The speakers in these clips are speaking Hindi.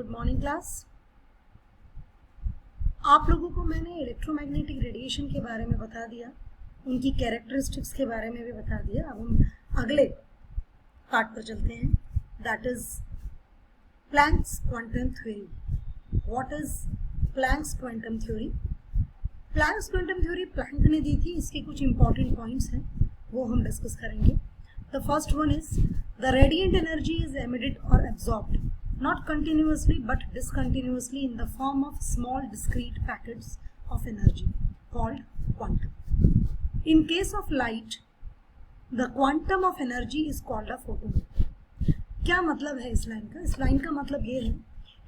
Good morning class. आप लोगों को मैंने इलेक्ट्रोमैग्नेटिक रेडिएशन के बारे में बता दिया, उनकी कैरेक्टरिस्टिक्स के बारे में भी बता दिया। अब हम अगले पार्ट पर चलते हैं, that is Planck's quantum theory. What is Planck's quantum theory? Planck's quantum theory Planck ने दी थी, इसके कुछ इंपॉर्टेंट पॉइंट्स हैं वो हम डिस्कस करेंगे। The first one is the radiant energy is emitted और absorbed not continuously but discontinuously in the form of small discrete packets of energy called quantum. In case of light, the quantum of energy is called a photon. क्या मतलब है इस लाइन का? इस लाइन का मतलब ये है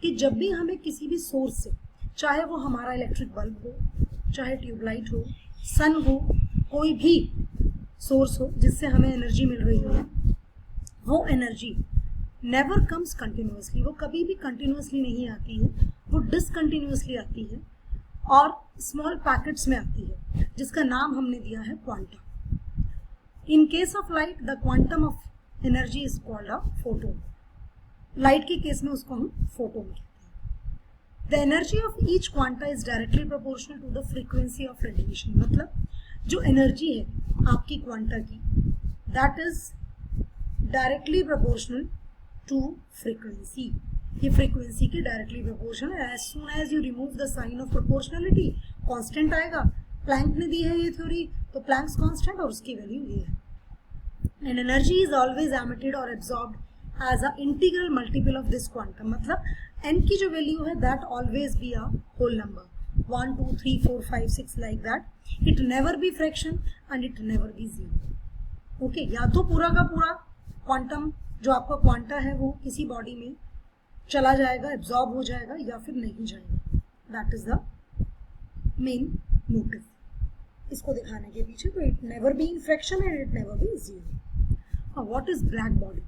कि जब भी हमें किसी भी सोर्स से, चाहे वो हमारा इलेक्ट्रिक बल्ब हो, चाहे ट्यूबलाइट हो, सन हो, कोई भी सोर्स हो जिससे हमें एनर्जी मिल रही हो, वो एनर्जी नेवर कम्स कंटिन्यूसली, वो कभी भी कंटिन्यूसली नहीं आती है, वो डिसकंटिन्यूसली आती है और स्मॉल पैकेट्स में आती है, जिसका नाम हमने दिया है quantum. In case of light the quantum of energy is called a photon. Light के केस में उसको हम फोटोन कहते हैं। The energy of each quanta is directly proportional to the frequency of radiation. मतलब जो एनर्जी है आपकी क्वांटा की, that is directly proportional to frequency. ये फ्रीक्वेंसी के डायरेक्टली प्रोपोर्शनल है। As soon as you remove the sign of proportionality, constant आएगा। प्लैंक ने दी है ये थ्योरी, तो प्लैंक्स कांस्टेंट और उसकी वैल्यू ये है। And energy is always emitted और absorbed as a integral multiple of this quantum. मतलब एन की जो वैल्यू है that always be a whole number, 1 2 3 4 5 6 like that. It never be fraction and it never be zero. Okay, या तो पूरा का पूरा क्वांटम जो आपका क्वांटा है वो किसी बॉडी में चला जाएगा, एब्जॉर्ब हो जाएगा, या फिर नहीं जाएगा। That is the main motive इसको दिखाने के पीछे। तो it never be in fraction and it never be zero. What is black body?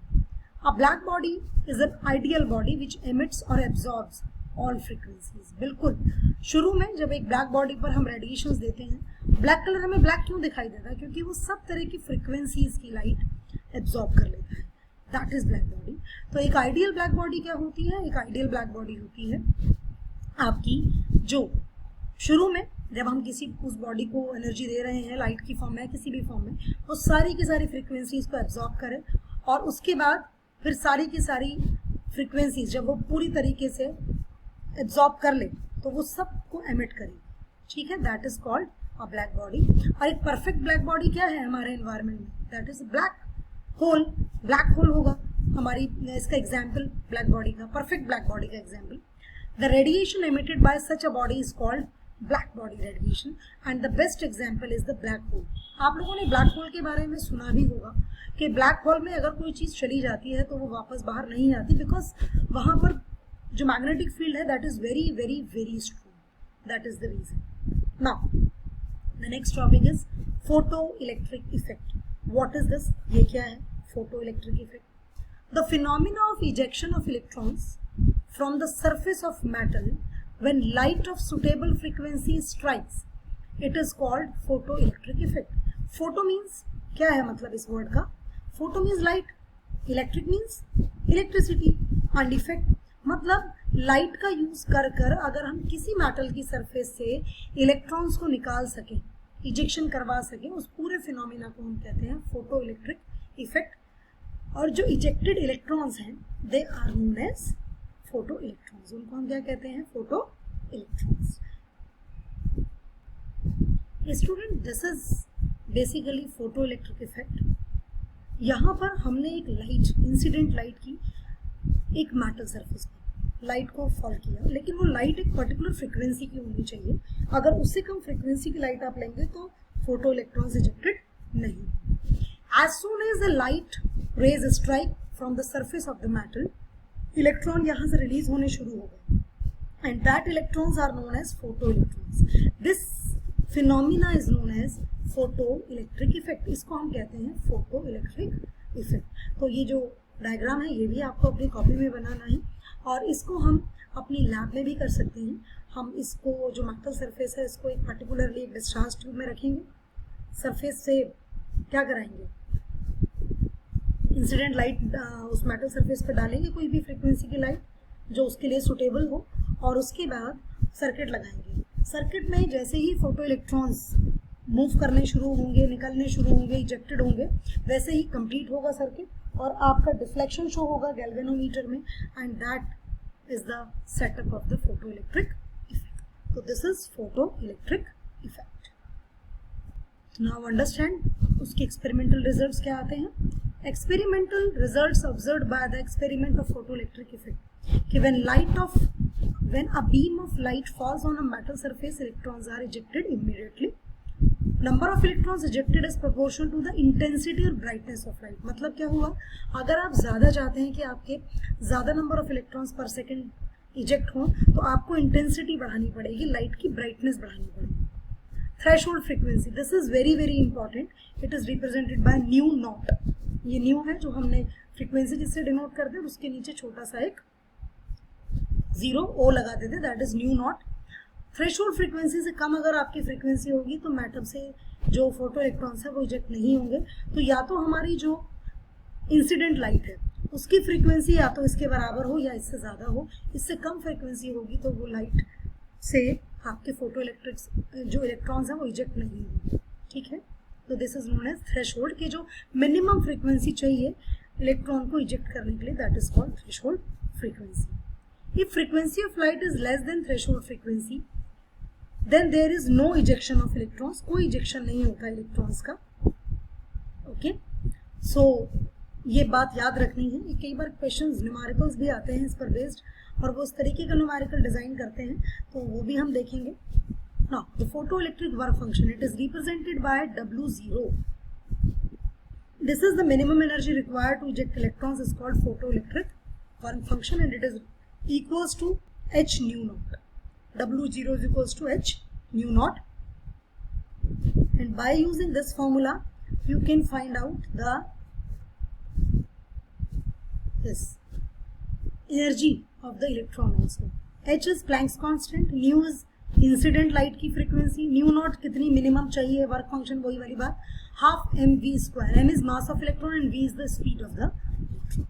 A black body is an ideal body which emits और एब्जॉर्ब्स ऑल फ्रीक्वेंसीज। बिल्कुल शुरू में जब एक ब्लैक बॉडी पर हम रेडिएशंस देते हैं, ब्लैक कलर हमें ब्लैक क्यों दिखाई देता है? क्योंकि वो सब तरह की फ्रीक्वेंसीज की लाइट एब्जॉर्ब कर लेता है। That is black body. तो एक आइडियल ब्लैक बॉडी क्या होती है? एक आइडियल ब्लैक बॉडी होती है आपकी जो शुरू में जब हम किसी उस बॉडी को एनर्जी दे रहे हैं, लाइट की फॉर्म में, किसी भी फॉर्म में, वो सारी की सारी फ्रीक्वेंसीज को एब्जॉर्ब करे और उसके बाद फिर सारी की सारी फ्रीक्वेंसीज जब वो पूरी तरीके से एब्जॉर्ब कर ले तो वो सबको एमिट करेगी। ठीक है, that is called a black body. और एक परफेक्ट ब्लैक बॉडी क्या है हमारे एनवायरमेंट में? That is black hole. Black hole होगा हमारी, इसका एग्जाम्पल ब्लैक बॉडी का, परफेक्ट ब्लैक बॉडी का example. The radiation emitted by such a body is called black body radiation and the best example is the black hole. आप लोगों ने ब्लैक होल के बारे में सुना भी होगा कि ब्लैक होल में अगर कोई चीज चली जाती है तो वो वापस बाहर नहीं आती, बिकॉज वहां पर जो मैग्नेटिक फील्ड है that is very very very strong. That is the reason. Now the next topic is photo electric effect. What is this? ये क्या है photoelectric effect? The phenomena of ejection of electrons from the surface of metal when light of suitable frequency strikes, it is called photoelectric effect. Photo means क्या है मतलब इस वर्ड का? Photo means light, electric means electricity and effect मतलब लाइट का यूज कर कर अगर हम किसी मेटल की सरफेस से इलेक्ट्रॉन्स को निकाल सकें, इजेक्शन करवा सकें, उस पूरे फिनोमिना को हम कहते हैं फोटो इलेक्ट्रिक इफेक्ट। और जो इजेक्टेड इलेक्ट्रॉन्स हैं they are known as photo electrons. उनको हम क्या कहते हैं? Photo electrons. Student, this is basically photo electric effect. यहाँ पर हमने एक लाइट, इंसिडेंट लाइट की एक मेटल सरफेस पर लाइट को फॉल किया, लेकिन वो लाइट एक पर्टिकुलर फ्रीक्वेंसी की होनी चाहिए। अगर उससे कम फ्रीक्वेंसी की लाइट आप लेंगे तो फोटो इलेक्ट्रॉन्स इजेक्टेड नहीं। As soon as the light rays strike from the surface of the metal, electron यहाँ से रिलीज होने शुरू हो गए and that electrons are known as photoelectrons. This phenomena is known as photoelectric effect. इसको हम कहते हैं photoelectric effect. तो ये जो डायग्राम है ये भी आपको अपनी कॉपी में बनाना है और इसको हम अपनी लैब में भी कर सकते हैं। हम इसको जो मेटल सरफेस है इसको एक पर्टिकुलरली एक डिस्चार्ज ट्यूब में रखेंगे, सरफेस से क्या कराएंगे? इंसिडेंट लाइट उस मेटल सरफेस पे डालेंगे, कोई भी फ्रीक्वेंसी की लाइट, जो उसके लिए सुटेबल हो, और उसके बाद सर्किट लगाएंगे। सर्किट में जैसे ही फोटो इलेक्ट्रॉन्स मूव करने शुरू होंगे, निकलने शुरू होंगे, इजेक्टेड होंगे, वैसे ही कंप्लीट होगा सर्किट और आपका डिफ्लेक्शन शो होगा गैल्वेनोमीटर में, and that is the setup of the photo electric effect. तो this is photo electric effect. Now understand उसके एक्सपेरिमेंटल रिजल्ट्स क्या आते हैं। Experimental results observed by the experiment of photo electric effect कि when a beam of light falls on a metal surface, electrons are ejected immediately. Number of electrons ejected is proportional to the intensity और brightness of light। मतलब क्या हुआ, अगर आप ज़्यादा चाहते हैं कि आपके ज़्यादा नंबर ऑफ इलेक्ट्रॉन्स पर सेकेंड इजेक्ट हों, तो आपको इंटेंसिटी बढ़ानी पड़ेगी, लाइट की ब्राइटनेस बढ़ानी पड़ेगी। Threshold frequency, this is very very important, it is represented by new not. ये न्यू है जो हमने फ्रीक्वेंसी जिससे डिनोट करते हैं, उसके नीचे छोटा सा एक जीरो ओ लगा देते, that is new not. Threshold frequency से कम अगर आपकी फ्रीक्वेंसी होगी तो मैटर से जो फोटो इलेक्ट्रॉन्स है वो इजेक्ट नहीं होंगे। तो या तो हमारी जो इंसिडेंट लाइट है उसकी फ्रीक्वेंसी या तो इसके बराबर हो या इससे ज़्यादा हो, इससे कम फ्रीक्वेंसी होगी तो वो लाइट से आपके फोटो इलेक्ट्रिक्स जो इलेक्ट्रॉन्स हैं वो इजेक्ट नहीं होंगे। ठीक है, तो this is known as threshold की जो मिनिमम फ्रीक्वेंसी चाहिए इलेक्ट्रॉन को इजेक्ट करने के लिए, that is called threshold frequency. If frequency of light is less than threshold frequency, then there is no ejection of electrons, कोई ejection नहीं होता इलेक्ट्रॉन्स का। ओके, सो ये बात याद रखनी है। कई बार क्वेश्चंस न्यूमेरिकल्स भी आते हैं इस पर बेस्ड, और वो उस तरीके का न्यूमेरिकल डिजाइन करते हैं, तो वो भी हम देखेंगे। Now, the photoelectric work function, it is represented by W0. This is the minimum energy required to eject electrons, is called photoelectric work function, and it is equals to h nu naught. W0 is equals to h nu naught, and by using this formula you can find out the energy of the electron also. H is Planck's constant, nu is incident light की फ्रीक्वेंसी, न्यू नॉट कितनी मिनिमम चाहिए, वर्क फंक्शन वही वाली बात, half M V square, M is mass of electron and V is the speed of the electron.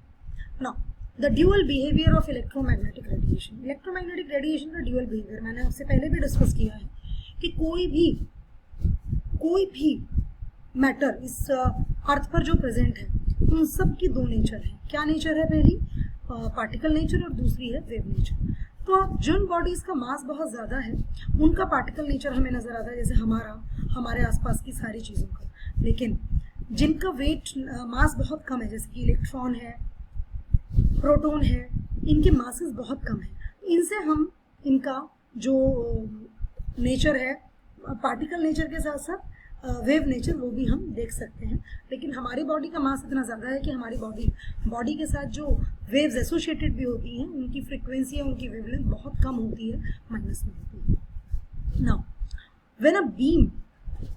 Now the dual behaviour of electromagnetic radiation. Electromagnetic radiation का ड्यूअल बिहेवियर मैंने आपसे पहले भी डिस्कस किया है कि कोई भी मैटर इस अर्थ पर जो प्रेजेंट है उन सब की दो नेचर है। क्या नेचर है? पहली पार्टिकल नेचर और दूसरी है वेव नेचर। तो जिन बॉडीज का मास बहुत ज़्यादा है उनका पार्टिकल नेचर हमें नज़र आता है, जैसे हमारे आसपास की सारी चीज़ों का, लेकिन जिनका वेट मास बहुत कम है, जैसे कि इलेक्ट्रॉन है, प्रोटॉन है, इनके मासेस बहुत कम है, इनसे हम इनका जो नेचर है पार्टिकल नेचर के साथ साथ वेव नेचर वो भी हम देख सकते हैं। लेकिन हमारी बॉडी का मास इतना ज़्यादा है कि हमारी बॉडी के साथ जो वेव्स एसोसिएटेड भी होती हैं उनकी फ्रीक्वेंसी या उनकी वेवलेंथ बहुत कम होती है, माइनस में होती है। Now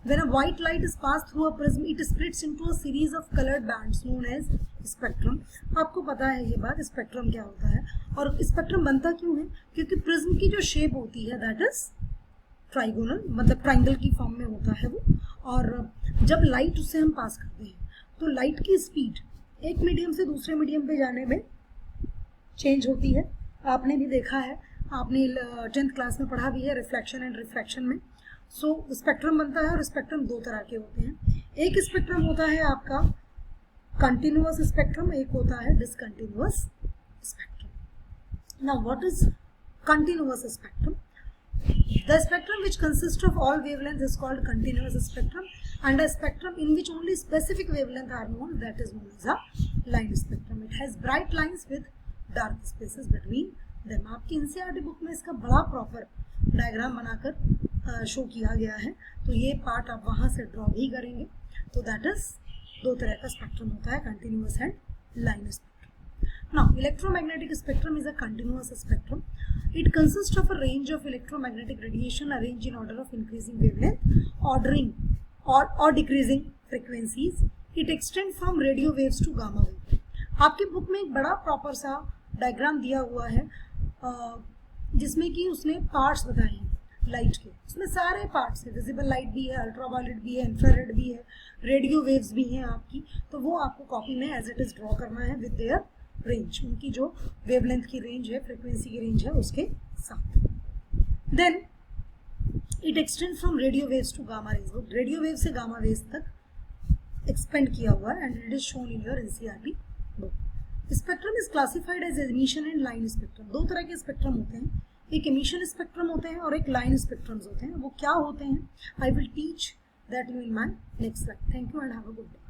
when a white light is passed through a prism, it splits into a series of colored bands known as spectrum। आपको पता है ये बात, स्पेक्ट्रम क्या होता है और स्पेक्ट्रम बनता क्यों है? क्योंकि प्रिज्म की जो शेप होती है दैट इज ट्राइगोनल, मतलब ट्राइंगल की फॉर्म में होता है वो, और जब लाइट उससे हम पास करते हैं तो लाइट की स्पीड एक मीडियम से दूसरे मीडियम पे जाने में चेंज होती है। आपने भी देखा है, आपने 10th क्लास में पढ़ा भी है रिफ्लेक्शन एंड रिफ्रैक्शन में। सो स्पेक्ट्रम बनता है और स्पेक्ट्रम दो तरह के होते हैं। एक स्पेक्ट्रम होता है आपका कंटिन्यूअस स्पेक्ट्रम, एक होता है discontinuous spectrum. Now what is continuous spectrum? The spectrum which consists of all wavelengths is called continuous spectrum, and a spectrum in which only specific wavelengths are known, that is known as a line spectrum. It has bright lines with dark spaces between them। आपकी NCERT बुक में इसका बड़ा प्रॉपर डायग्राम बनाकर शो किया गया है, तो ये पार्ट आप वहाँ से ड्रॉ भी करेंगे। तो दैट इज दो तरह का स्पेक्ट्रम होता है, continuous and line spectrum. Now, electromagnetic spectrum is a continuous spectrum. It consists of a range of electromagnetic radiation arranged in order of increasing wavelength, ordering or decreasing frequencies. It extends from radio waves to gamma wave. आपकी बुक में एक बड़ा प्रॉपर सा डायग्राम दिया हुआ है जिसमें कि उसने पार्ट्स बताए हैं लाइट के। उसमें सारे पार्ट्स हैं, विजिबल लाइट भी है, अल्ट्रावायलेट भी है, इंफ्रारेड भी है, रेडियो वेव्स भी हैं आपकी। तो वो आपको कॉपी में एज इट इज ड्रॉ करना है विद देयर रेंज, उनकी जो वेवलेंथ की रेंज है, फ्रिक्वेंसी की रेंज है उसके साथ। Then it extend from radio waves to gamma rays, radio wave से गामा वेव्स तक एक्सपेंड किया हुआ है and it is shown in your NCERT book. Spectrum is classified as emission and line spectrum. दो तरह के स्पेक्ट्रम होते हैं, एक एमिशन स्पेक्ट्रम होते हैं और एक लाइन स्पेक्ट्रम्स होते हैं। वो क्या होते हैं, I will teach that you in my next slide. Thank you and have a good day.